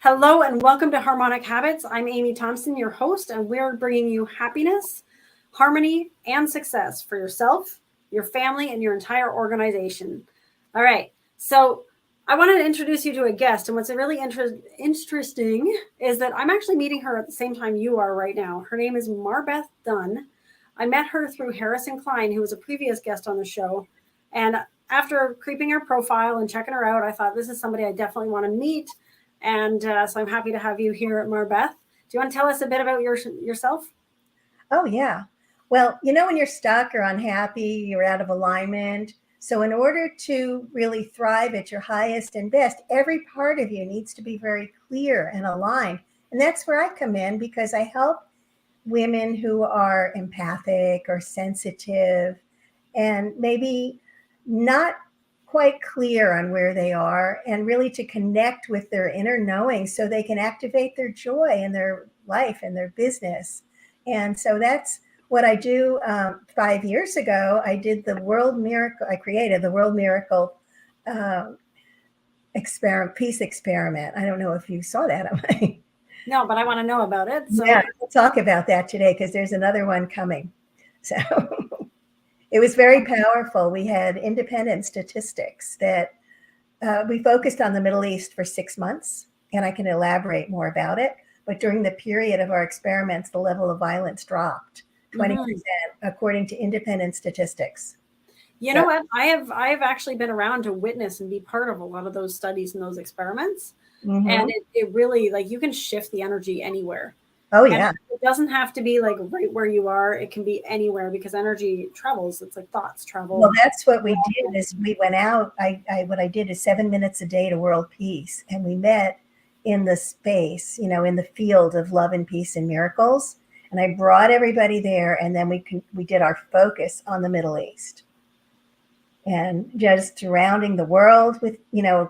Hello and welcome to Harmonic Habits. I'm Amy Thompson, your host, and we're bringing you happiness, harmony, and success for yourself, your family, and your entire organization. All right, so I wanted to introduce you to a guest, and what's really interesting is that I'm actually meeting her at the same time you are right now. Her name is Marbeth Dunn. I met her through Harrison Klein, who was a previous guest on the show, and after creeping her profile and checking her out, I thought this is somebody I definitely want to meet. And so I'm happy to have you here at Marbeth. Do you want to tell us a bit about yourself? Oh, yeah. Well, when you're stuck or unhappy, you're out of alignment. So in order to really thrive at your highest and best, every part of you needs to be very clear and aligned. And that's where I come in, because I help women who are empathic or sensitive and maybe not quite clear on where they are, and really to connect with their inner knowing so they can activate their joy in their life and their business. And so that's what I do. 5 years ago, I did the World Miracle. I created the World Miracle peace experiment. I don't know if you saw that. No, but I want to know about it. So. Yeah, we'll talk about that today because there's another one coming. So it was very powerful. We had independent statistics that we focused on the Middle East for 6 months, and I can elaborate more about it. But during the period of our experiments, the level of violence dropped 20%, according to independent statistics. You know what? I've actually been around to witness and be part of a lot of those studies and those experiments. Mm-hmm. And it really, like, you can shift the energy anywhere. Oh, yeah. And it doesn't have to be like right where you are. It can be anywhere because energy travels. It's like thoughts travel. Well, that's what we did is we went out. What I did is 7 minutes a day to world peace. And we met in the space, in the field of love and peace and miracles. And I brought everybody there. And then we did our focus on the Middle East. And just surrounding the world with,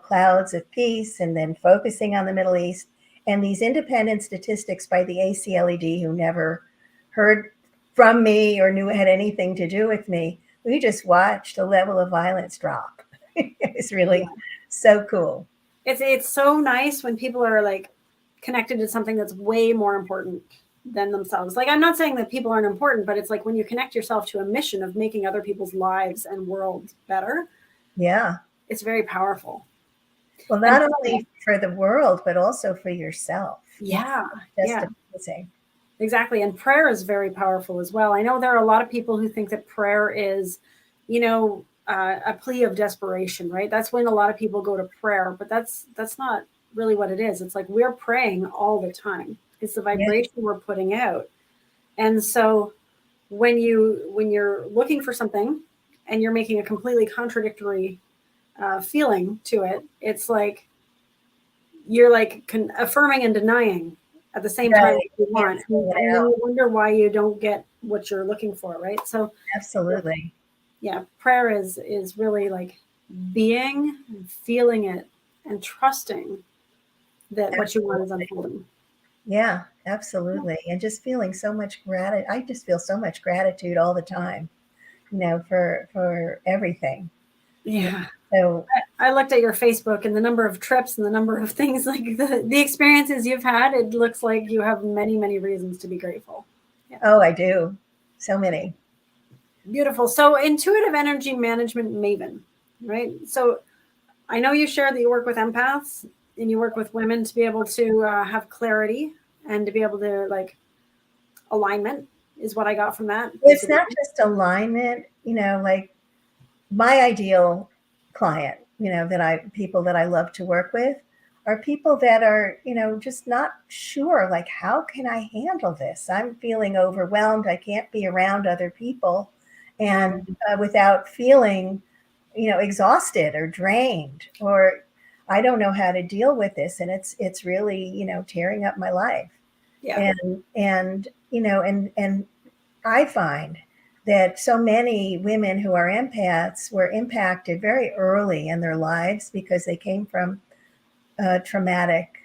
clouds of peace, and then focusing on the Middle East. And these independent statistics by the ACLED, who never heard from me or knew it had anything to do with me, we just watched the level of violence drop. It's really so cool. It's so nice when people are like connected to something that's way more important than themselves. Like, I'm not saying that people aren't important, but it's like when you connect yourself to a mission of making other people's lives and world better. Yeah. It's very powerful. Well, not only for the world, but also for yourself. Yeah. Just amazing. Exactly. And prayer is very powerful as well. I know there are a lot of people who think that prayer is, a plea of desperation, right? That's when a lot of people go to prayer, but that's not really what it is. It's like we're praying all the time. It's the vibration we're putting out. And so when you're looking for something and you're making a completely contradictory feeling to it, it's like you're like affirming and denying at the same time you want, and then you wonder why you don't get what you're looking for, right? So absolutely, prayer is really like being and feeling it and trusting that what you want is unfolding. Yeah, absolutely. And just feeling so much gratitude. I just feel so much gratitude all the time, for everything. Yeah. So I looked at your Facebook and the number of trips and the number of things, like the experiences you've had. It looks like you have many, many reasons to be grateful. Yeah. Oh, I do. So many. Beautiful. So intuitive energy management maven, right? So I know you share that you work with empaths and you work with women to be able to have clarity and to be able to like alignment is what I got from that. It's not just alignment, like my ideal client, people that I love to work with are people that are, just not sure, like, how can I handle this? I'm feeling overwhelmed. I can't be around other people and without feeling, exhausted or drained, or I don't know how to deal with this. And it's really, tearing up my life. Yeah. And I find that so many women who are empaths were impacted very early in their lives because they came from traumatic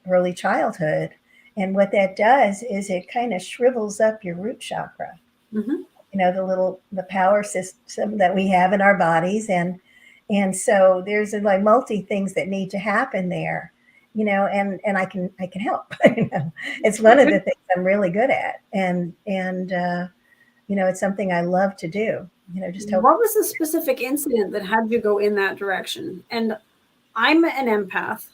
early childhood. And what that does is it kind of shrivels up your root chakra, the power system that we have in our bodies. And so there's like multi things that need to happen there. and I can help. It's one of the things I'm really good at, and it's something I love to do. Just help. What was the specific incident that had you go in that direction? And I'm an empath,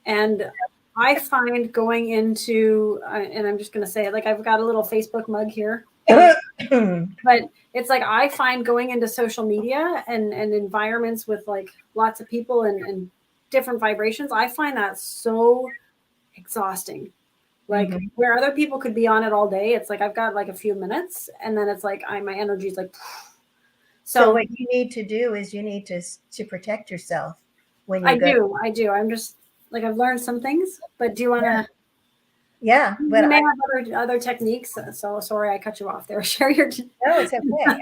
and I find going into, and I'm just going to say it, like I've got a little Facebook mug here, but it's like I find going into social media and environments with like lots of people and different vibrations, I find that so exhausting. Like where other people could be on it all day, it's like I've got like a few minutes, and then it's like my energy's like. So what you need to do is you need to protect yourself when you go. I do. I'm just like I've learned some things, but do you want to? Yeah, but you may have other techniques. So sorry, I cut you off there. Share your. No, it's okay. I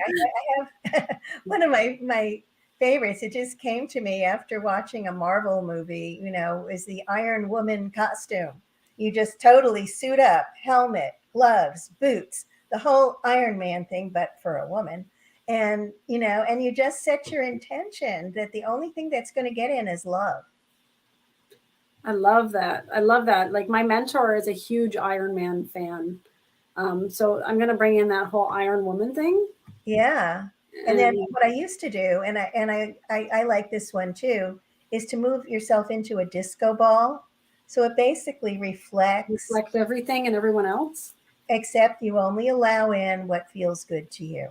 have one of my favorites. It just came to me after watching a Marvel movie. Is the Iron Woman costume. You just totally suit up, helmet, gloves, boots, the whole Iron Man thing, but for a woman. And and you just set your intention that the only thing that's going to get in is love. I love that. I love that. Like my mentor is a huge Iron Man fan. So I'm going to bring in that whole Iron Woman thing. Yeah. And then what I used to do, and I like this one too, is to move yourself into a disco ball. So it basically reflects everything and everyone else. Except you only allow in what feels good to you.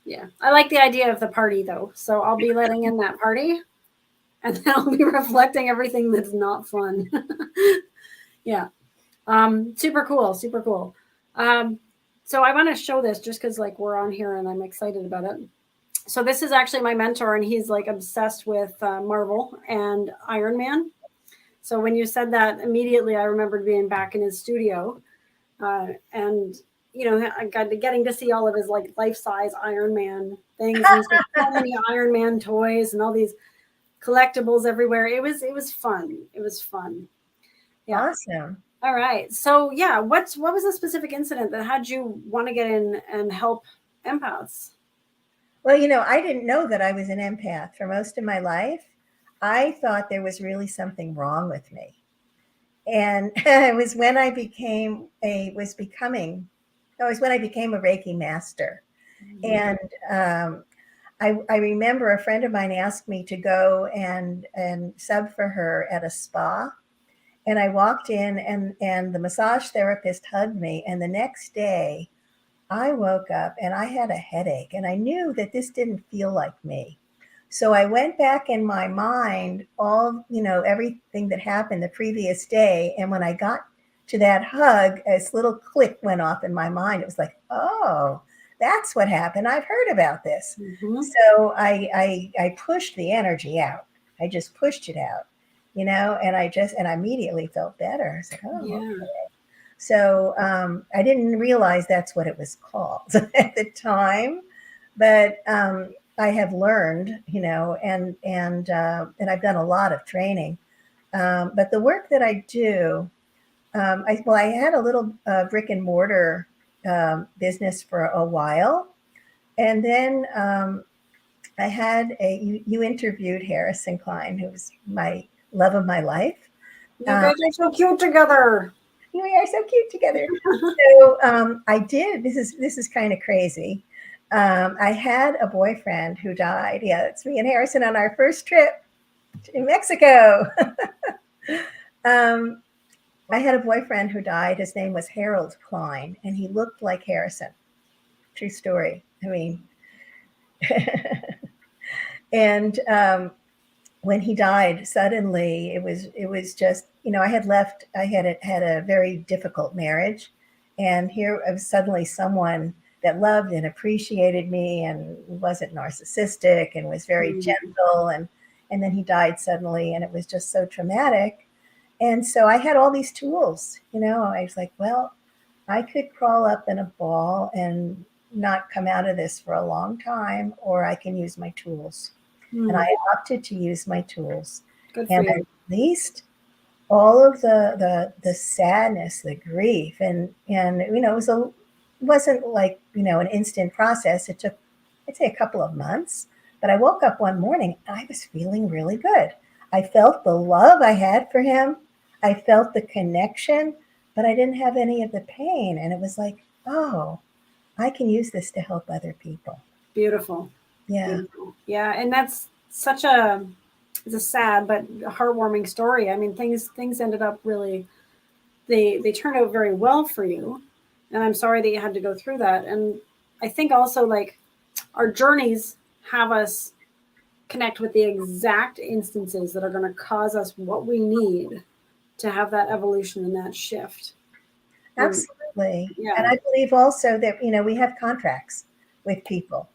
Yeah. I like the idea of the party though. So I'll be letting in that party. And then I'll be reflecting everything that's not fun. Yeah. Super cool. Super cool. So I want to show this just because like we're on here and I'm excited about it. So this is actually my mentor, and he's like obsessed with Marvel and Iron Man. So when you said that, immediately I remembered being back in his studio, and I got getting to see all of his like life-size Iron Man things. And he's got so many Iron Man toys and all these collectibles everywhere. It was fun. It was fun. Yeah. Awesome. All right. So yeah, what was the specific incident that had you want to get in and help empaths? Well, I didn't know that I was an empath for most of my life. I thought there was really something wrong with me. And it was when I became a Reiki master. And I remember a friend of mine asked me to go and sub for her at a spa. And I walked in and the massage therapist hugged me. And the next day I woke up and I had a headache, and I knew that this didn't feel like me. So I went back in my mind, everything that happened the previous day. And when I got to that hug, a little click went off in my mind. It was like, oh, that's what happened. I've heard about this. So I pushed the energy out. I just pushed it out, and I immediately felt better. I was like, oh, yeah. Okay. So I didn't realize that's what it was called at the time, but I have learned, and I've done a lot of training. But the work that I do, I had a little brick and mortar business for a while, and then I had you interviewed Harrison Klein, who's my love of my life. You guys are so cute together. We are so cute together. So I did. This is kind of crazy. I had a boyfriend who died. Yeah, it's me and Harrison on our first trip in Mexico. I had a boyfriend who died. His name was Harold Klein, and he looked like Harrison. True story. I mean, and when he died suddenly, it was just, I had had a very difficult marriage, and here I was suddenly someone that loved and appreciated me and wasn't narcissistic and was very gentle, and then he died suddenly, and it was just so traumatic. And so I had all these tools, I was like, well, I could crawl up in a ball and not come out of this for a long time, or I can use my tools. And I opted to use my tools. And I released all of the sadness, the grief, and it wasn't like an instant process. It took, I'd say, a couple of months. But I woke up one morning and I was feeling really good. I felt the love I had for him. I felt the connection, but I didn't have any of the pain. And it was like, oh, I can use this to help other people. Beautiful. Yeah. Beautiful. Yeah. And that's it's a sad but heartwarming story. I mean, things ended up really, they turned out very well for you. And I'm sorry that you had to go through that. And I think also like our journeys have us connect with the exact instances that are going to cause us what we need to have that evolution and that shift. Absolutely. Yeah. And I believe also that, we have contracts with people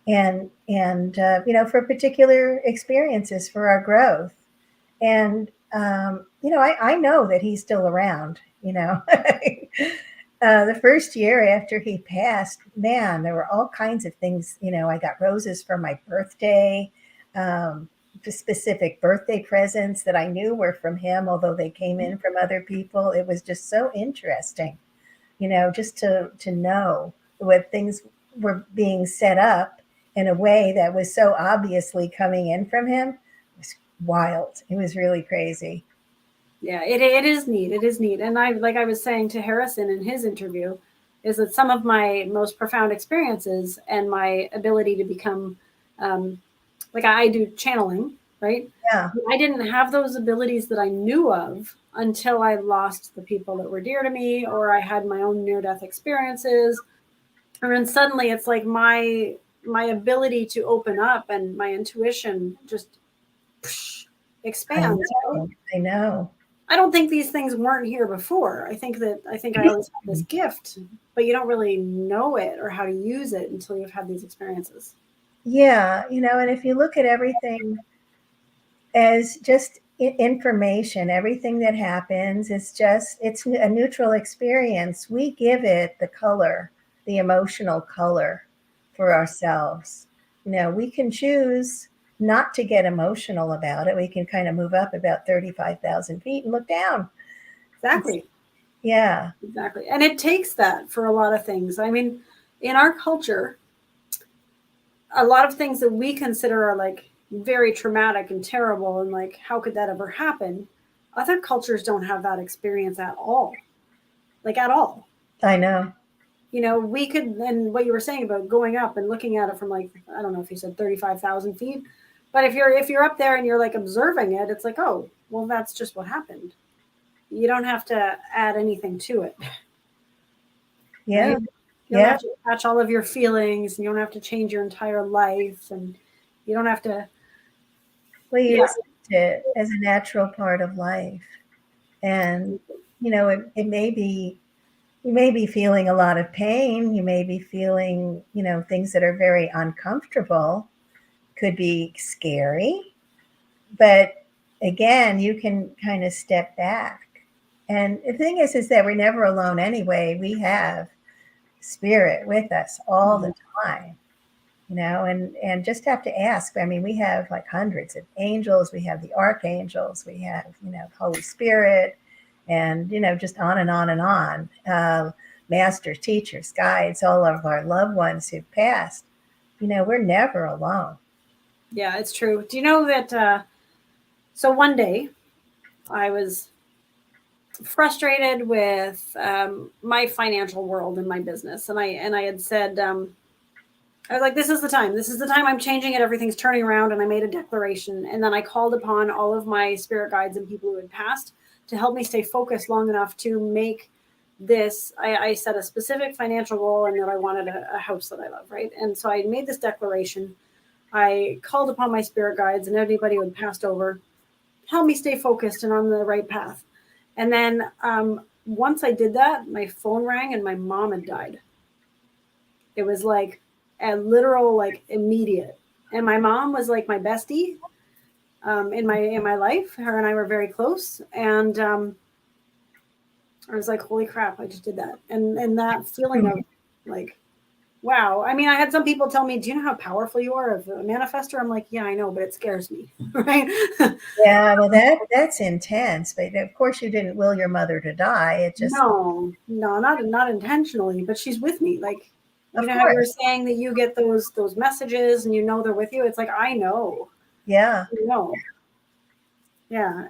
and for particular experiences for our growth. And, I know that he's still around, the first year after he passed, man, there were all kinds of things. I got roses for my birthday, specific birthday presents that I knew were from him, although they came in from other people. It was just so interesting, just to know what things were being set up in a way that was so obviously coming in from him. It was wild. It was really crazy. Yeah, it is neat. It is neat. And like I was saying to Harrison in his interview, is that some of my most profound experiences and my ability to become, like I do channeling, right? Yeah. I didn't have those abilities that I knew of until I lost the people that were dear to me, or I had my own near-death experiences. And then suddenly it's like my ability to open up and my intuition just expands. I know. I don't think these things weren't here before. I think I always had this gift, but you don't really know it or how to use it until you've had these experiences. Yeah, and if you look at everything as just information, everything that happens it's a neutral experience. We give it the color, the emotional color for ourselves. We can choose not to get emotional about it. We can kind of move up about 35,000 feet and look down. Exactly. Yeah. Exactly. And it takes that for a lot of things. I mean, in our culture, a lot of things that we consider are like very traumatic and terrible and like, how could that ever happen? Other cultures don't have that experience at all. Like at all. I know. We could, and what you were saying about going up and looking at it from like, I don't know if you said 35,000 feet, but if you're up there and you're like observing it, it's like, oh, well, that's just what happened. You don't have to add anything to it. Yeah. Right? You don't have to attach all of your feelings, and you don't have to change your entire life, and you don't have to. We use it as a natural part of life. And, it may be, you may be feeling a lot of pain. You may be feeling, things that are very uncomfortable, could be scary. But again, you can kind of step back. And the thing is that we're never alone anyway. We have spirit with us all the time, and just have to ask. I mean, we have like hundreds of angels. We have the archangels. We have, Holy Spirit, and, just on and on and on. Masters, teachers, guides, all of our loved ones who've passed. We're never alone. Yeah, it's true. Do you know that? So one day I was frustrated with my financial world and my business. And I had said, I was like, this is the time. This is the time I'm changing it. Everything's turning around. And I made a declaration. And then I called upon all of my spirit guides and people who had passed to help me stay focused long enough to make this. I set a specific financial goal and that I wanted a house that I love, right? And so I made this declaration. I called upon my spirit guides and anybody who had passed over, help me stay focused and on the right path. And then once I did that, my phone rang and my mom had died. It was like a literal, like immediate. And my mom was like my bestie in my life. Her and I were very close. And I was like, holy crap, I just did that. And that feeling of like, wow. I mean, I had some people tell me, do you know how powerful you are as a manifestor? I'm like, yeah, I know, but it scares me. Right. Yeah, well, that's intense. But of course, you didn't will your mother to die. It just no, not intentionally, but she's with me. Like, you know how you were saying that you get those messages and they're with you. It's like, I know. Yeah. Yeah.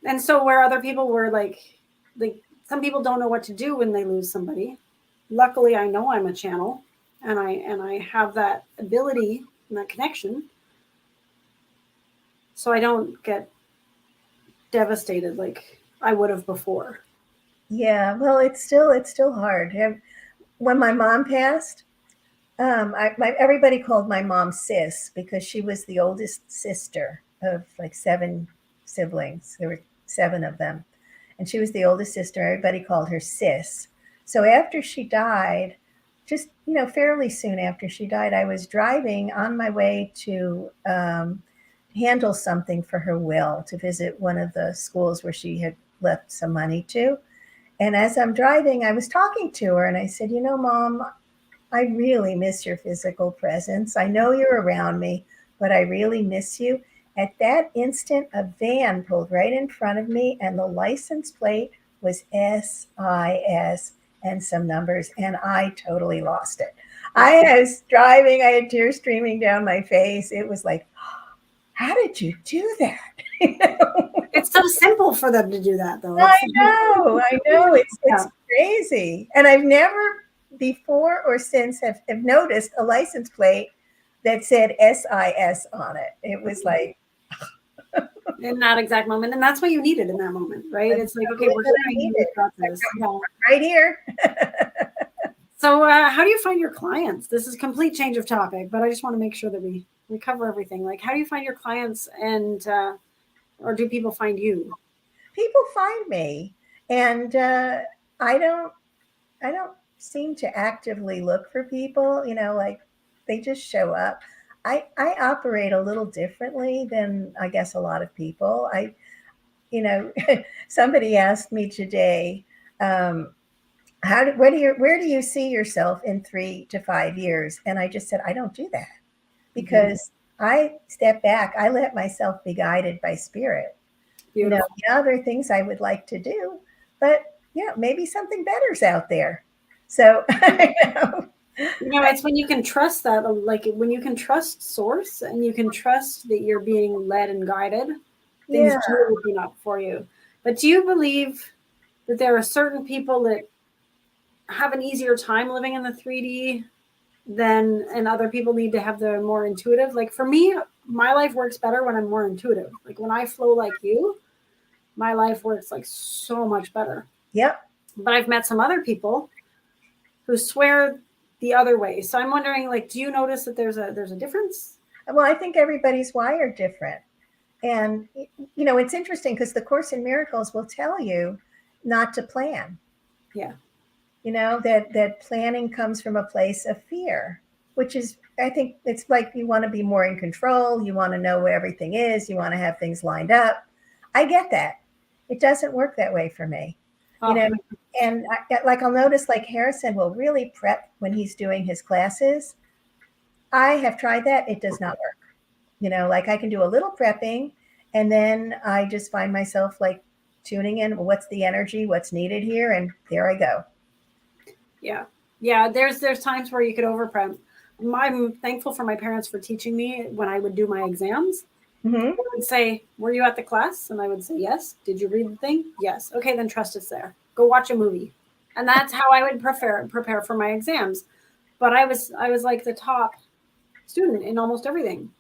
And so where other people were like some people don't know what to do when they lose somebody. Luckily, I know I'm a channel, and I have that ability and that connection, so I don't get devastated like I would have before. Yeah, well, it's still hard. When my mom passed, everybody called my mom Sis because she was the oldest sister of like seven siblings. There were seven of them, and she was the oldest sister. Everybody called her Sis. So after she died, just fairly soon after she died, I was driving on my way to handle something for her will, to visit one of the schools where she had left some money to. And as I'm driving, I was talking to her and I said, Mom, I really miss your physical presence. I know you're around me, but I really miss you. At that instant, a van pulled right in front of me, and the license plate was SIS and some numbers, and I totally lost it. I was driving, I had tears streaming down my face. It was like, how did you do that? It's so simple for them to do that, though. I know. It's crazy. And I've never before or since have noticed a license plate that said SIS on it. It was like in that exact moment, and that's what you needed in that moment, right? It's like, okay, we're here, we've got this. Yeah. Right here. So how do you find your clients? This is a complete change of topic, but I just want to make sure that we cover everything. Like, how do you find your clients, and or do people find you? People find me, and I don't seem to actively look for people, like they just show up. I operate a little differently than I guess a lot of people. Somebody asked me today, where do you see yourself in 3 to 5 years? And I just said, I don't do that because I step back. I let myself be guided by spirit. Beautiful. There are things I would like to do, but maybe something better's out there. So, it's when you can trust that, like when you can trust source and you can trust that you're being led and guided, things do open up for you. But do you believe that there are certain people that have an easier time living in the 3D and other people need to have the more intuitive? Like for me, my life works better when I'm more intuitive. Like when I flow like you, my life works like so much better. Yep. But I've met some other people who swear the other way. So I'm wondering, like, do you notice that there's a difference? Well, I think everybody's wired different. And, it's interesting because the Course in Miracles will tell you not to plan. Yeah. That planning comes from a place of fear, which is, I think it's like you want to be more in control. You want to know where everything is. You want to have things lined up. I get that. It doesn't work that way for me. And I'll notice like Harrison will really prep when he's doing his classes. I have tried that. It does not work. Like I can do a little prepping and then I just find myself like tuning in. What's the energy? What's needed here? And there I go. Yeah. Yeah. There's times where you could over prep. I'm thankful for my parents for teaching me when I would do my exams. Mm-hmm. They would say, were you at the class? And I would say, yes. Did you read the thing? Yes. Okay, then trust it's there. Go watch a movie. And that's how I would prepare for my exams. But I was like the top student in almost everything.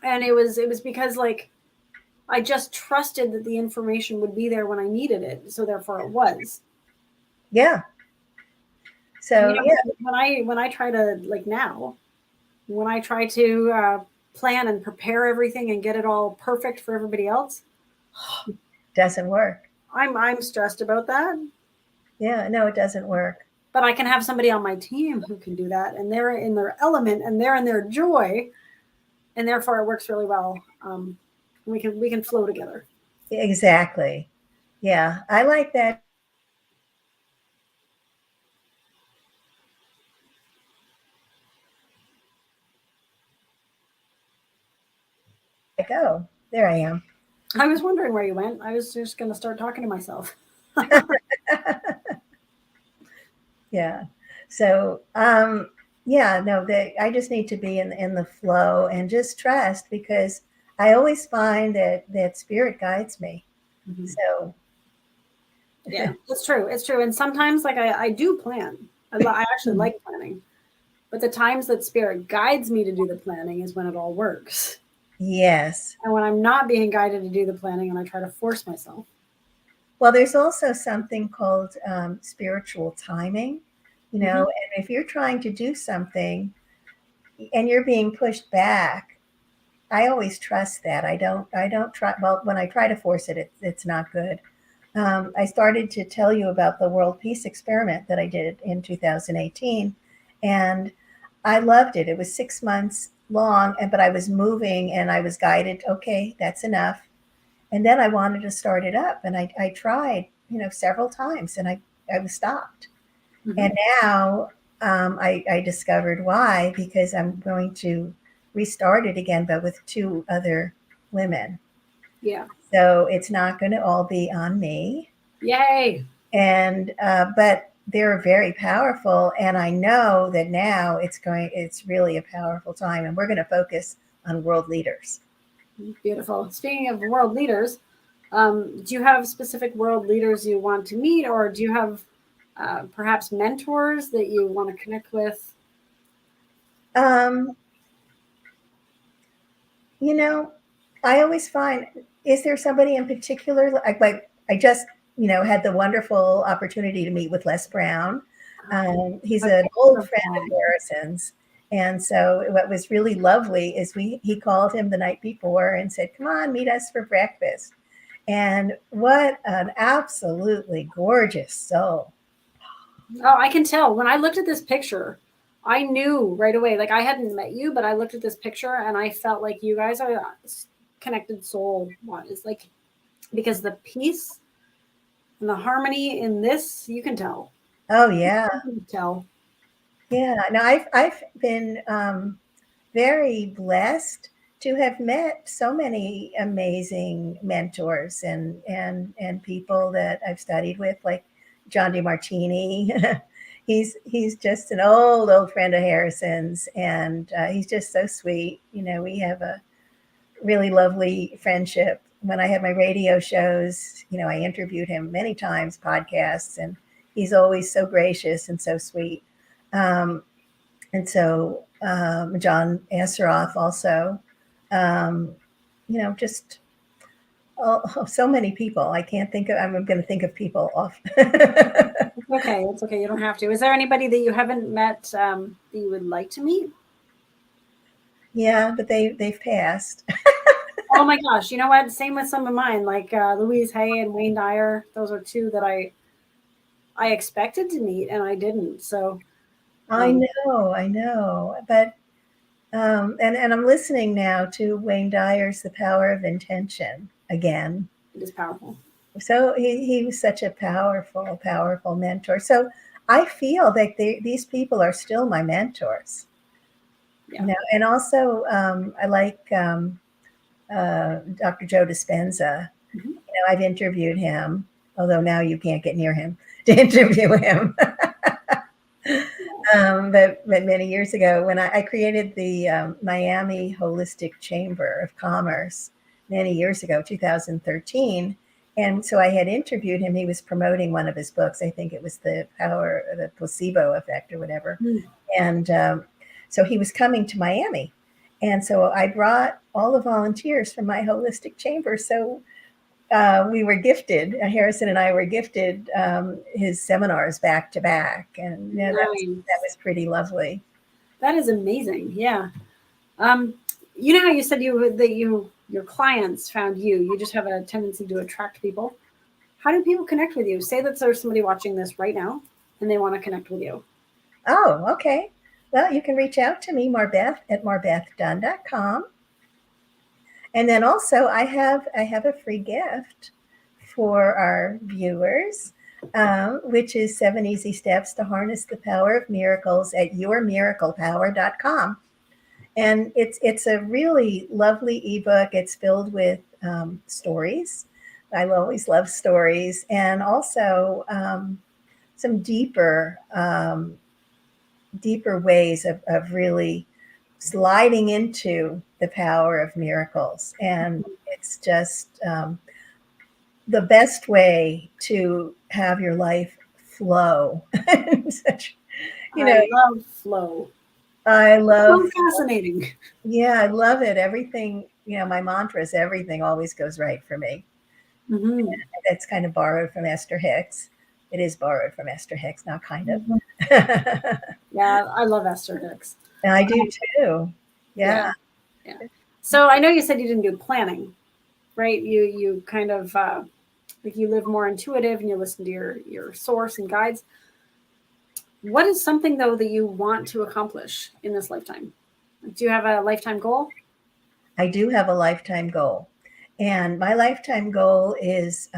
And it was because like I just trusted that the information would be there when I needed it. So therefore it was. Yeah. So when I try to like now, when I try to plan and prepare everything and get it all perfect for everybody else, doesn't work. I'm stressed about that. Yeah, no, it doesn't work. But I can have somebody on my team who can do that, and they're in their element and they're in their joy, and therefore it works really well. We can flow together. Exactly. Yeah, I like that. Go. There I am. I was wondering where you went. I was just going to start talking to myself. Yeah. So, I just need to be in the flow and just trust because I always find that spirit guides me. Mm-hmm. So yeah, it's true. It's true. And sometimes like I do plan. I actually like planning. But the times that spirit guides me to do the planning is when it all works. yes. And when I'm not being guided to do the planning and I try to force myself. Well, there's also something called spiritual timing, you know, and if you're trying to do something and you're being pushed back, I always trust that. I don't try. Well, when I try to force it, it's not good. I started to tell you about the World Peace Experiment that I did in 2018, and I loved it. It was 6 months long, but I was moving and I was guided. Okay, that's enough. And then I wanted to start it up, and I tried, several times, and I was stopped. Mm-hmm. And now I discovered why, because I'm going to restart it again, but with two other women. Yeah. So it's not going to all be on me. Yay. And but they're very powerful, and I know that now it's really a powerful time, and we're going to focus on world leaders. Beautiful. Speaking of world leaders, do you have specific world leaders you want to meet, or do you have perhaps mentors that you want to connect with? Um, I always find, is there somebody in particular? Like I just, had the wonderful opportunity to meet with Les Brown. He's an old friend of Harrison's. And so what was really lovely is he called him the night before and said, come on, meet us for breakfast. And what an absolutely gorgeous soul. Oh, I can tell. When I looked at this picture, I knew right away. Like I hadn't met you, but I looked at this picture and I felt like you guys are connected soul wise. Like because the peace and the harmony in this, you can tell. Oh yeah. You can tell. Yeah. Now I've been very blessed to have met so many amazing mentors and people that I've studied with, like John DeMartini. he's just an old friend of Harrison's, and he's just so sweet. We have a really lovely friendship. When I had my radio shows, I interviewed him many times, podcasts, and he's always so gracious and so sweet. And so John Asseroff also, just so many people. I can't think of, I'm going to think of people off. Okay. It's okay. You don't have to. Is there anybody that you haven't met that you would like to meet? Yeah, but they've passed. Oh my gosh. You know what? Same with some of mine, like Louise Hay and Wayne Dyer. Those are two that I expected to meet and I didn't. So I know. But and I'm listening now to Wayne Dyer's The Power of Intention again. it is powerful. So he was such a powerful mentor. So I feel that these people are still my mentors. Yeah. And also I like Dr. Joe Dispenza. Mm-hmm. I've interviewed him, although now you can't get near him to interview him. But many years ago, when I created the Miami Holistic Chamber of Commerce many years ago, 2013. And so I had interviewed him. He was promoting one of his books. I think it was The Placebo Effect or whatever. Mm. And so he was coming to Miami. And so I brought all the volunteers from my holistic chamber. So we were gifted, Harrison and I were gifted his seminars back to back. And nice. that was pretty lovely. That is amazing. Yeah. You know how you said your clients found you. You just have a tendency to attract people. How do people connect with you? Say that there's somebody watching this right now and they want to connect with you. Oh, okay. Well, you can reach out to me, Marbeth, at marbethdunn.com. And then also I have a free gift for our viewers, which is 7 easy steps to harness the power of miracles at yourmiraclepower.com. And it's a really lovely ebook. It's filled with stories. I always love stories, and also some deeper ways of really sliding into the power of miracles. And it's just the best way to have your life flow. Such, you I know, love flow. I love, So fascinating. yeah, I love it. Everything, my mantra is everything always goes right for me. Mm-hmm. That's kind of borrowed from Esther Hicks. It is borrowed from Esther Hicks, not kind of. Mm-hmm. And Yeah, I love Esther Hicks. I do too. Yeah. Yeah, yeah. So I know you said you didn't do planning, right? You kind of like you live more intuitive and you listen to your source and guides. What is something though that you want to accomplish in this lifetime? Do you have a lifetime goal? I do have a lifetime goal. And my lifetime goal is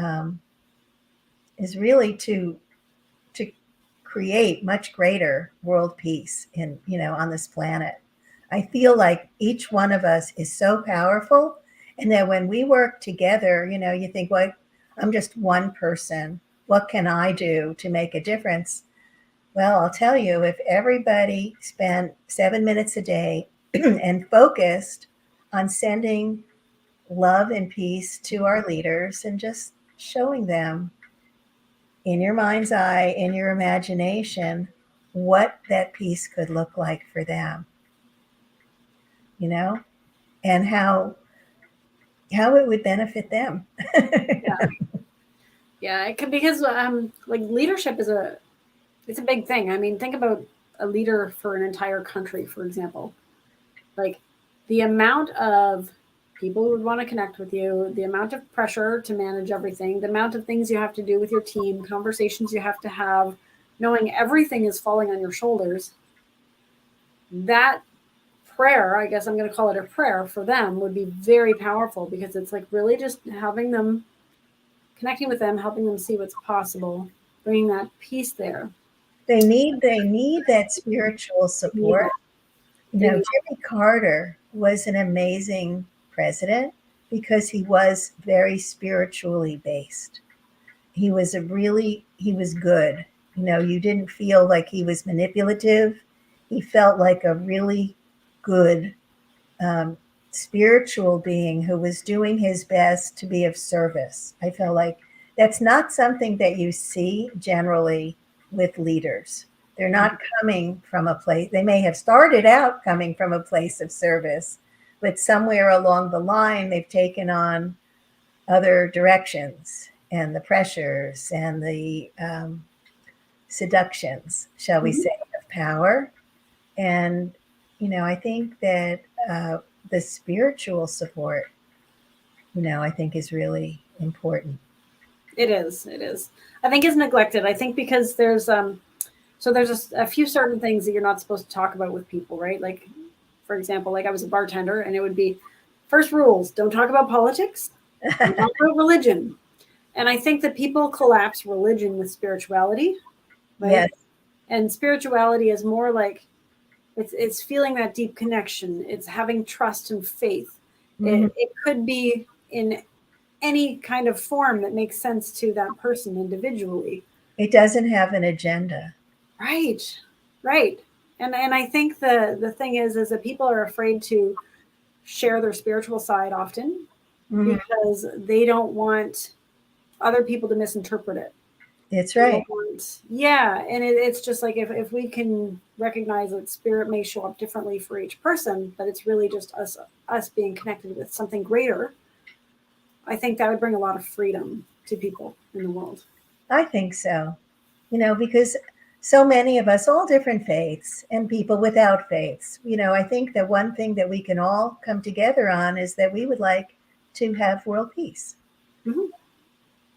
really to create much greater world peace on this planet. I feel like each one of us is so powerful, and that when we work together, you think, well, I'm just one person. What can I do to make a difference? Well, I'll tell you, if everybody spent 7 minutes a day and focused on sending love and peace to our leaders and just showing them in your mind's eye, in your imagination, what that peace could look like for them, you know, and how it would benefit them. Yeah, yeah. It could, because like leadership is it's a big thing. I mean, think about a leader for an entire country, for example. Like the amount of people who would want to connect with you, the amount of pressure to manage everything, the amount of things you have to do with your team, conversations you have to have, knowing everything is falling on your shoulders. That prayer, I guess I'm going to call it a prayer for them, would be very powerful, because it's like really just having them, connecting with them, helping them see what's possible, bringing that peace there. They need that spiritual Need support. it. They need Jimmy Carter was an amazing president because he was very spiritually based. He was good. You didn't feel like he was manipulative. He felt like a really good um, spiritual being who was doing his best to be of service. I feel like that's not something that you see generally with leaders. They're not coming from a place, they may have started out coming from a place of service, but somewhere along the line, they've taken on other directions and the pressures and the seductions, shall we Mhm. say, of power. And, I think that the spiritual support, I think is really important. It is. It is. I think it's neglected. I think because there's so there's a few certain things that you're not supposed to talk about with people, right? Like, for example, like I was a bartender, and it would be first rules: don't talk about politics, don't talk about religion. And I think that people collapse religion with spirituality, right? Yes. And spirituality is more like it's feeling that deep connection. It's having trust and faith. Mhm. It could be in any kind of form that makes sense to that person individually. It doesn't have an agenda. Right. Right. And I think the thing is that people are afraid to share their spiritual side often, Mhm. because they don't want other people to misinterpret it. It's They right. don't want, yeah. And it's just like if we can recognize that spirit may show up differently for each person, but it's really just us being connected with something greater, I think that would bring a lot of freedom to people in the world. I think so. Because so many of us, all different faiths and people without faiths, I think that one thing that we can all come together on is that we would like to have world peace. Mm-hmm.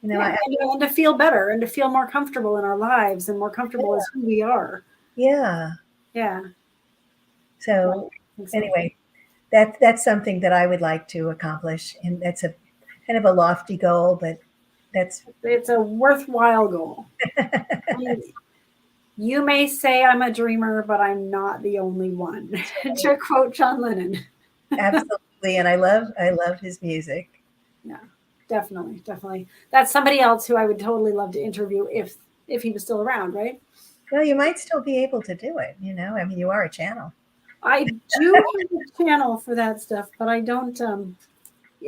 I, Yeah, and to feel better and to feel more comfortable in our lives and more comfortable as who we are. yeah. Yeah. So Well, I think so. anyway, that's something that I would like to accomplish, and that's a kind of a lofty goal, but that's It's a worthwhile goal. I mean, you may say I'm a dreamer, but I'm not the only one. To quote John Lennon. absolutely. And I love his music. Yeah, definitely, definitely. That's somebody else who I would totally love to interview if he was still around, right? Well, you might still be able to do it. I mean, you are a channel. I do have a channel for that stuff, but I don't.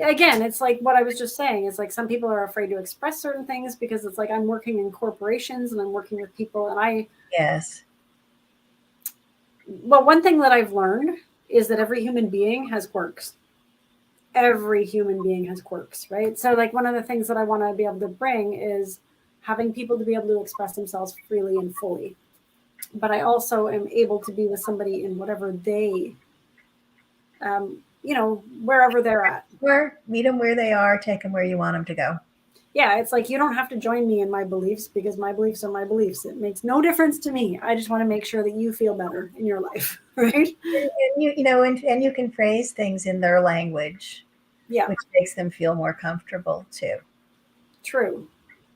again, it's like what I was just saying. It's like some people are afraid to express certain things because it's like I'm working in corporations and I'm working with people, and Yes. well, one thing that I've learned is that every human being has quirks. Every human being has quirks, right? So like one of the things that I want to be able to bring is having people to be able to express themselves freely and fully. But I also am able to be with somebody in whatever they, wherever they're at. Or meet them where they are, take them where you want them to go. Yeah, it's like you don't have to join me in my beliefs because my beliefs are my beliefs. It makes no difference to me. I just want to make sure that you feel better in your life, right? And and you can phrase things in their language, Yeah, which makes them feel more comfortable too. true.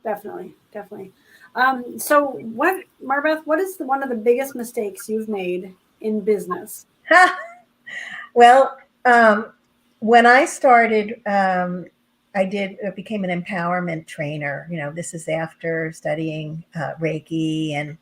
Definitely, definitely. So what, Marbeth, what is one of the biggest mistakes you've made in business? Well, when I started, I became an empowerment trainer. This is after studying Reiki and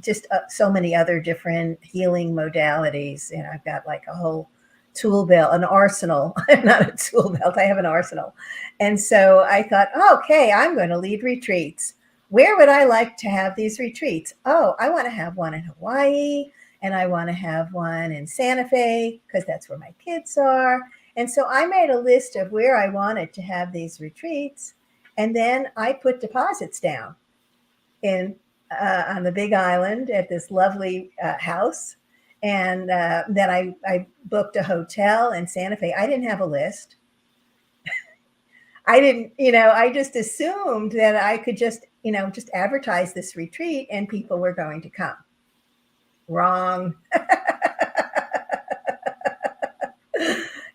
just so many other different healing modalities. And I've got like a whole tool belt, an arsenal. I'm not a tool belt, I have an arsenal. And so I thought, okay, I'm going to lead retreats. Where would I like to have these retreats? Oh, I want to have one in Hawaii, and I want to have one in Santa Fe because that's where my kids are. And so I made a list of where I wanted to have these retreats. And then I put deposits down in on the Big Island at this lovely house. And then I booked a hotel in Santa Fe. I didn't have a list. I didn't, I just assumed that I could just advertise this retreat and people were going to come. Wrong.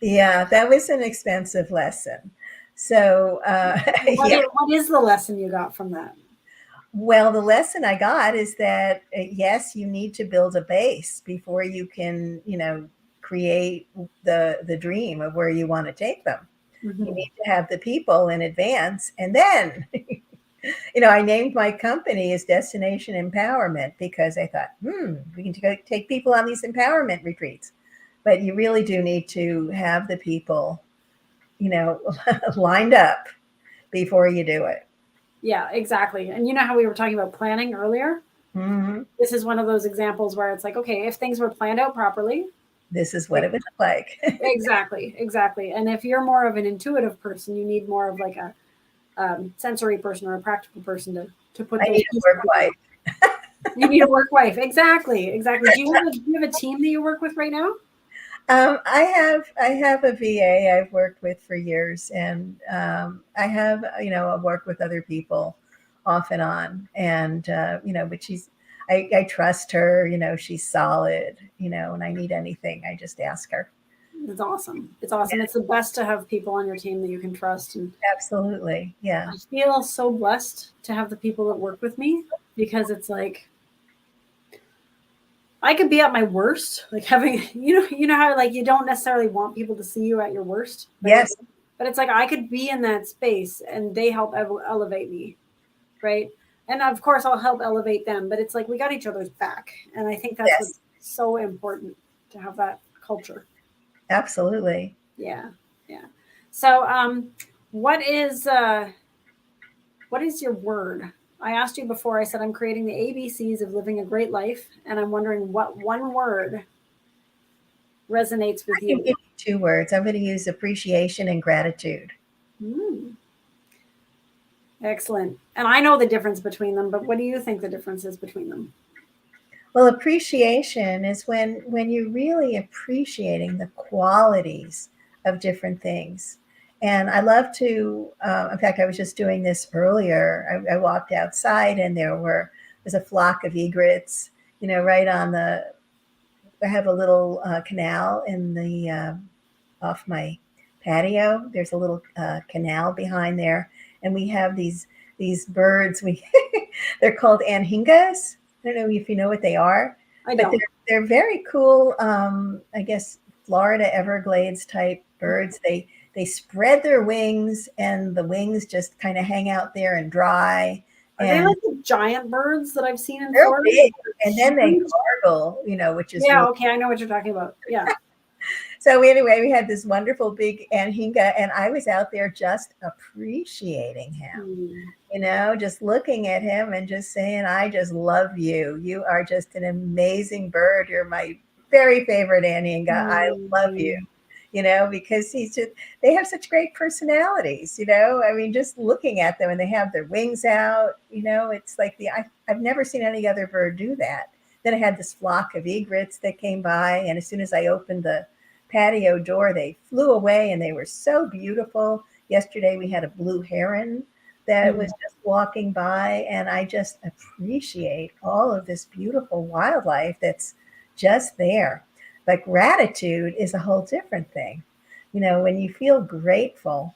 Yeah, that was an expensive lesson. So, What is the lesson you got from that? Well, the lesson I got is that yes, you need to build a base before you can, create the dream of where you want to take them. Mm-hmm. You need to have the people in advance, and then, I named my company as Destination Empowerment because I thought, we can take people on these empowerment retreats, but you really do need to have the people, lined up before you do it. Yeah, exactly. And you know how we were talking about planning earlier? Mm-hmm. This is one of those examples where it's like, okay, if things were planned out properly, this is what it would look like. Exactly. And if you're more of an intuitive person, you need more of like a sensory person or a practical person to put I those need a work wife. You need a work wife. Exactly. Do you have a team that you work with right now? I have a VA I've worked with for years, and I have I work with other people off and on, and but I trust her. She's solid. When I need anything, I just ask her. It's awesome. It's awesome. Yeah. It's the best to have people on your team that you can trust. And absolutely, yeah. I feel so blessed to have the people that work with me because it's like I could be at my worst, like having, you know how like you don't necessarily want people to see you at your worst. Right? Yes. But it's like I could be in that space and they help elevate me, right? And of course I'll help elevate them, but it's like we got each other's back. And I think that's what's so important to have that culture. Absolutely. Yeah. So what is your word? I asked you before, I said, I'm creating the ABCs of living a great life. And I'm wondering what one word resonates with you. I can give you 2 words. I'm going to use appreciation and gratitude. Excellent. And I know the difference between them, but what do you think the difference is between them? Well, appreciation is when you're really appreciating the qualities of different things. And I love to, in fact, I was just doing this earlier. I walked outside and there's a flock of egrets, right on I have a little canal in the, off my patio. There's a little canal behind there. And we have these birds, they're called anhingas. I don't know if you know what they are. I don't. But they're very cool, I guess, Florida Everglades type birds. They spread their wings and the wings just kind of hang out there and dry. Are they like the giant birds that I've seen in they're Florida? Big, and then they gargle, which is really... okay, I know what you're talking about. Yeah. So anyway, we had this wonderful big anhinga, and I was out there just appreciating him, just looking at him and just saying, I just love you. You are just an amazing bird. You're my very favorite anhinga. I love you, because they have such great personalities, I mean, just looking at them, and they have their wings out, it's like I've never seen any other bird do that. Then I had this flock of egrets that came by, and as soon as I opened the patio door, they flew away, and they were so beautiful. Yesterday we had a blue heron that was just walking by, and I just appreciate all of this beautiful wildlife that's just there. But gratitude is a whole different thing. When you feel grateful,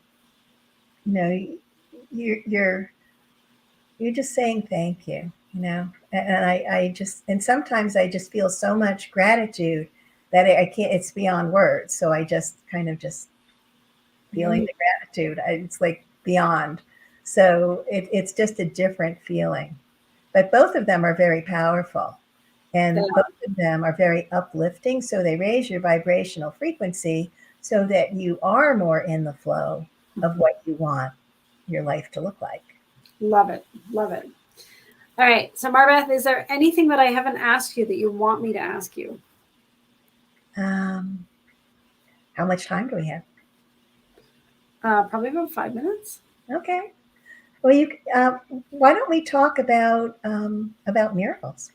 you're just saying thank you, and sometimes I just feel so much gratitude that I can't, it's beyond words. So I just kind of just feeling the gratitude. It's like beyond. So it's just a different feeling. But both of them are very powerful, and both of them are very uplifting. So they raise your vibrational frequency so that you are more in the flow of what you want your life to look like. Love it. Love it. All right. So Marbeth, is there anything that I haven't asked you that you want me to ask you? How much time do we have? Probably about 5 minutes. Okay. Well, why don't we talk about miracles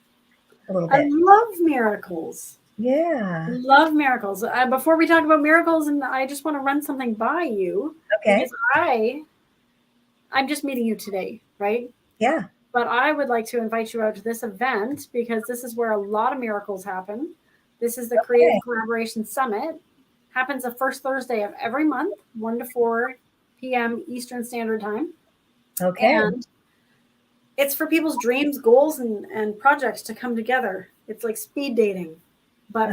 a little bit? I love miracles. Yeah. Love miracles. Before we talk about miracles, and I just want to run something by you. Okay. Because I'm just meeting you today, right? Yeah. But I would like to invite you out to this event, because this is where a lot of miracles happen. This is the Creative Collaboration Summit. Happens the first Thursday of every month, 1 to 4 p.m. Eastern Standard Time. Okay. And it's for people's dreams, goals, and projects to come together. It's like speed dating, but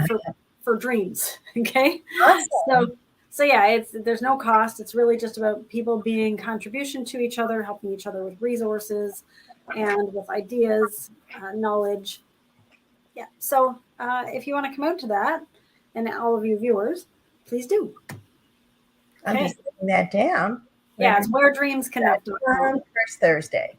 for dreams. Okay. Awesome. So yeah, there's no cost. It's really just about people being contribution to each other, helping each other with resources and with ideas, knowledge. Yeah. So if you want to come out to that, and all of you viewers, please do. I'm just putting that down. Yeah, it's Where Dreams Connect. First Thursday.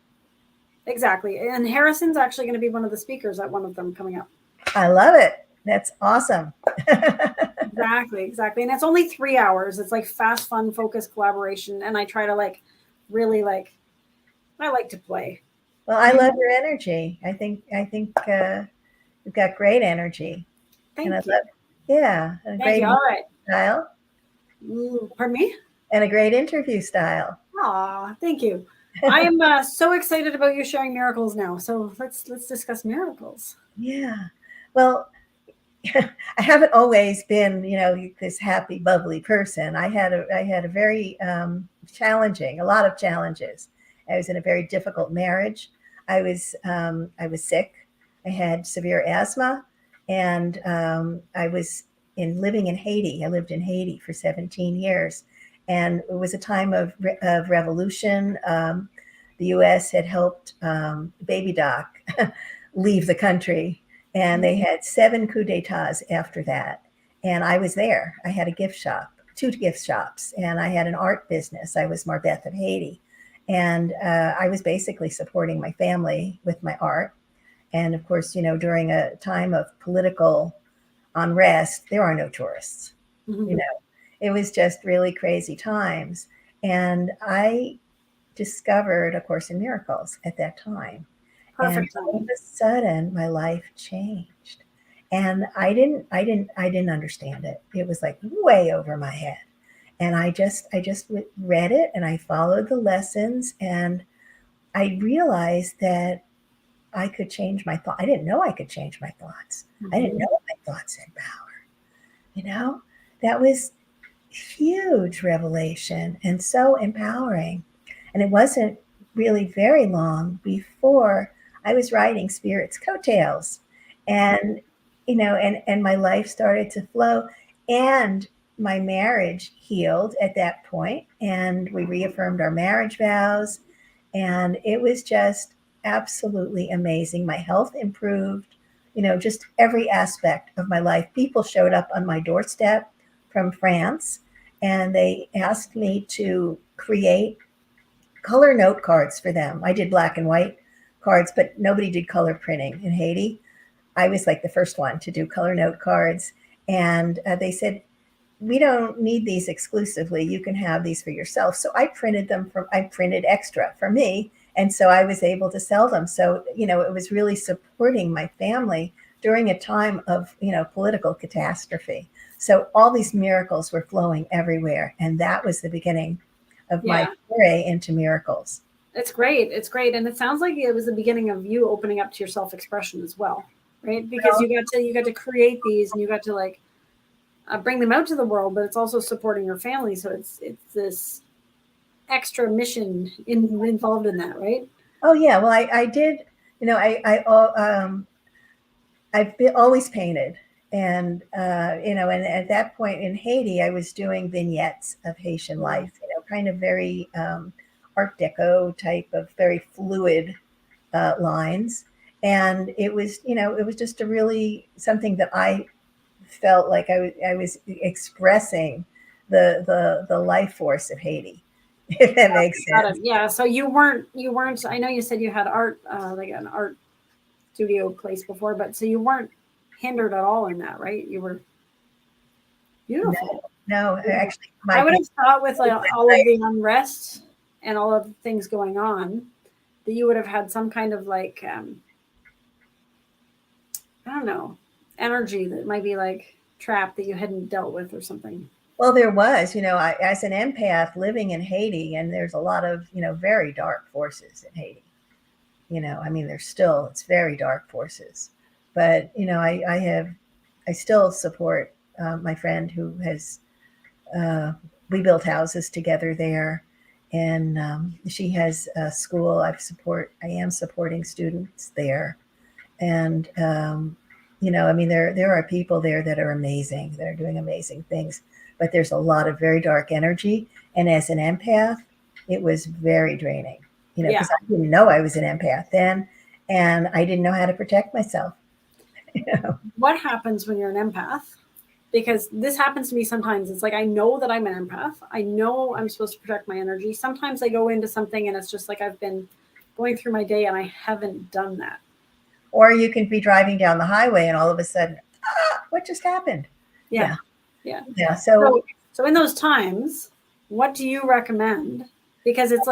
Exactly. And Harrison's actually going to be one of the speakers at one of them coming up. I love it. That's awesome. Exactly. And it's only 3 hours. It's like fast, fun, focused collaboration. And I try to I like to play. Well, I love your energy. I think you've got great energy. Thank you. Yeah. And a great All right. Style. Pardon me? And a great interview style. Aw, thank you. I am so excited about you sharing miracles now. So let's discuss miracles. Yeah. Well, I haven't always been, this happy, bubbly person. I had a very challenging, a lot of challenges. I was in a very difficult marriage. I was sick. I had severe asthma, and I was living in Haiti. I lived in Haiti for 17 years. And it was a time of revolution. The U.S. had helped Baby Doc leave the country, and they had 7 coups d'etats after that. And I was there. I had a gift shop, 2 gift shops, and I had an art business. I was Marbeth of Haiti. And I was basically supporting my family with my art. And of course, during a time of political unrest, there are no tourists. It was just really crazy times. And I discovered A Course in Miracles at that time. Perfect. And all of a sudden my life changed. And I didn't understand it. It was like way over my head. And I just read it, and I followed the lessons, and I realized that I could change my thought. I didn't know I could change my thoughts. I didn't know my thoughts had power. That was huge revelation and so empowering. And it wasn't really very long before I was riding Spirit's coattails, and and my life started to flow, and my marriage healed at that point, and we reaffirmed our marriage vows, and it was just absolutely amazing. My health improved, just every aspect of my life. People showed up on my doorstep from France, and they asked me to create color note cards for them. I did black and white cards, but nobody did color printing in Haiti. I was like the first one to do color note cards. And they said, we don't need these exclusively. You can have these for yourself. So I printed extra for me. And so I was able to sell them. So, it was really supporting my family during a time of, political catastrophe. So all these miracles were flowing everywhere. And that was the beginning of my foray into miracles. It's great. It's great. And it sounds like it was the beginning of you opening up to your self-expression as well, right? Because you got to create these and you got to bring them out to the world, but it's also supporting your family. So it's this extra mission involved in that, right? Oh yeah. Well, I did, I've always painted. And, and at that point in Haiti, I was doing vignettes of Haitian life, kind of very Art Deco type of very fluid lines. And it was, it was just something that I felt like I was expressing the life force of Haiti, if that makes sense. Yeah. So you weren't, I know you said you had art, like an art studio place before, but so you weren't hindered at all in that, right? You were beautiful. No, actually, I would have thought with all of the unrest and all of the things going on that you would have had some kind of I don't know, energy that might be trapped that you hadn't dealt with or something. Well, there was, as an empath living in Haiti, and there's a lot of, very dark forces in Haiti. It's very dark forces. But, I still support my friend who has, we built houses together there. And she has a school. I am supporting students there. And, there are people there that are amazing. They're doing amazing things. But there's a lot of very dark energy. And as an empath, it was very draining, because I didn't know I was an empath then. And I didn't know how to protect myself. What happens when you're an empath? Because this happens to me sometimes. It's I know that I'm an empath. I know I'm supposed to protect my energy. Sometimes I go into something and it's just I've been going through my day and I haven't done that. Or you can be driving down the highway and all of a sudden, what just happened? Yeah. So in those times, what do you recommend? Because it's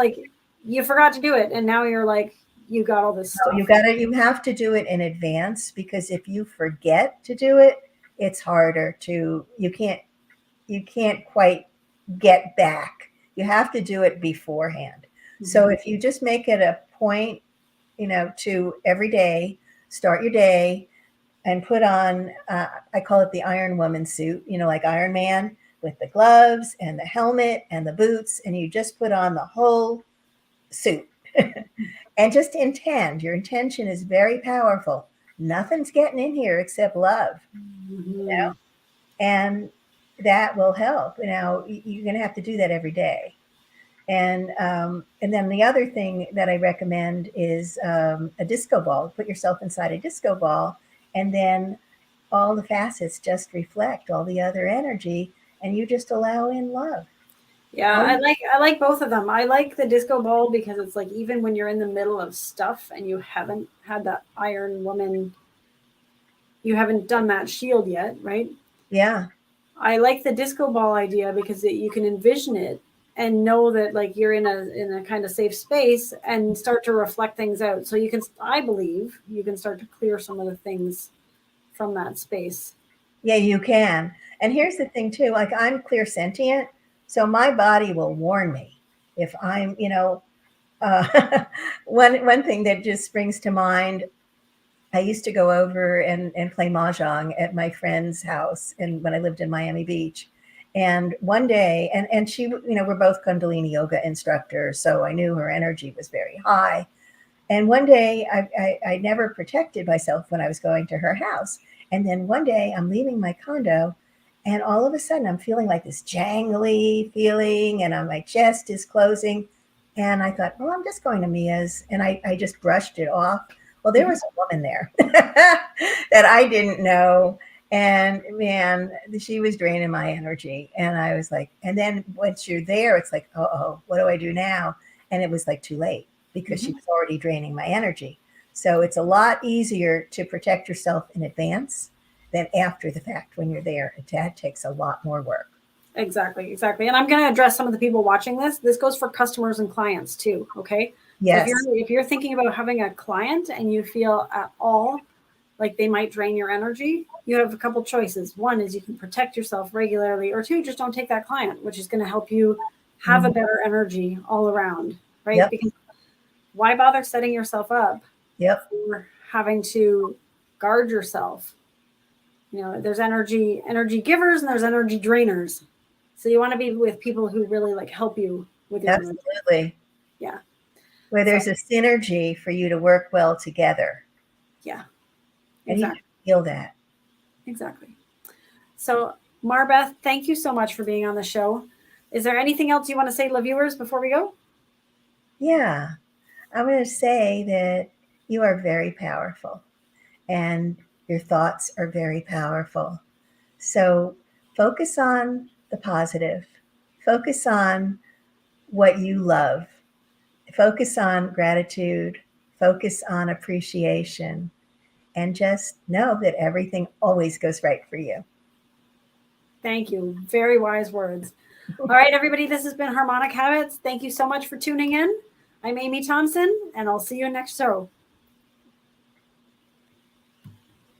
you forgot to do it. And now you're you got all this stuff. You have to do it in advance, because if you forget to do it, it's harder you can't quite get back. You have to do it beforehand. Mm-hmm. So if you just make it a point, to every day, start your day and put on, I call it the Iron Woman suit, like Iron Man, with the gloves and the helmet and the boots. And you just put on the whole suit and just intend. Your intention is very powerful. Nothing's getting in here except love, and that will help. You're going to have to do that every day. And then the other thing that I recommend is a disco ball. Put yourself inside a disco ball, and then all the facets just reflect all the other energy, and you just allow in love. Yeah, I like both of them. I like the disco ball because it's even when you're in the middle of stuff and you haven't had that Iron Woman, you haven't done that shield yet, right? Yeah. I like the disco ball idea because you can envision it and know that you're in a kind of safe space and start to reflect things out. So I believe you can start to clear some of the things from that space. Yeah, you can. And here's the thing too, I'm clairsentient. So my body will warn me if I'm, one thing that just springs to mind, I used to go over and play mahjong at my friend's house when I lived in Miami Beach. And one day, and she, we're both Kundalini yoga instructors, so I knew her energy was very high. And one day I never protected myself when I was going to her house. And then one day I'm leaving my condo, and all of a sudden I'm feeling like this jangly feeling, and my chest is closing. And I thought, well, I'm just going to Mia's. And I just brushed it off. Well, there was a woman there that I didn't know. And man, she was draining my energy. And I was like, and then once you're there, it's like, oh, what do I do now? And it was like too late because she was already draining my energy. So it's a lot easier to protect yourself in advance than after the fact when you're there. That takes a lot more work. Exactly. And I'm going to address some of the people watching this. This goes for customers and clients too. Okay. Yes. So if you're thinking about having a client and you feel at all like they might drain your energy, you have a couple choices. One is you can protect yourself regularly, or two, just don't take that client, which is going to help you have a better energy all around, right? Yep. Because why bother setting yourself up for having to guard yourself? You know, there's energy givers and there's energy drainers. So you want to be with people who really like help you with your energy. Absolutely. Yeah. Where there's a synergy for you to work well together. Yeah. And you feel that. Exactly. So, Marbeth, thank you so much for being on the show. Is there anything else you want to say to the viewers before we go? Yeah. I'm going to say that you are very powerful and your thoughts are very powerful. So focus on the positive. Focus on what you love. Focus on gratitude. Focus on appreciation. And just know that everything always goes right for you. Thank you. Very wise words. All right, everybody, this has been Harmonic Habits. Thank you so much for tuning in. I'm Amy Thompson, and I'll see you next show.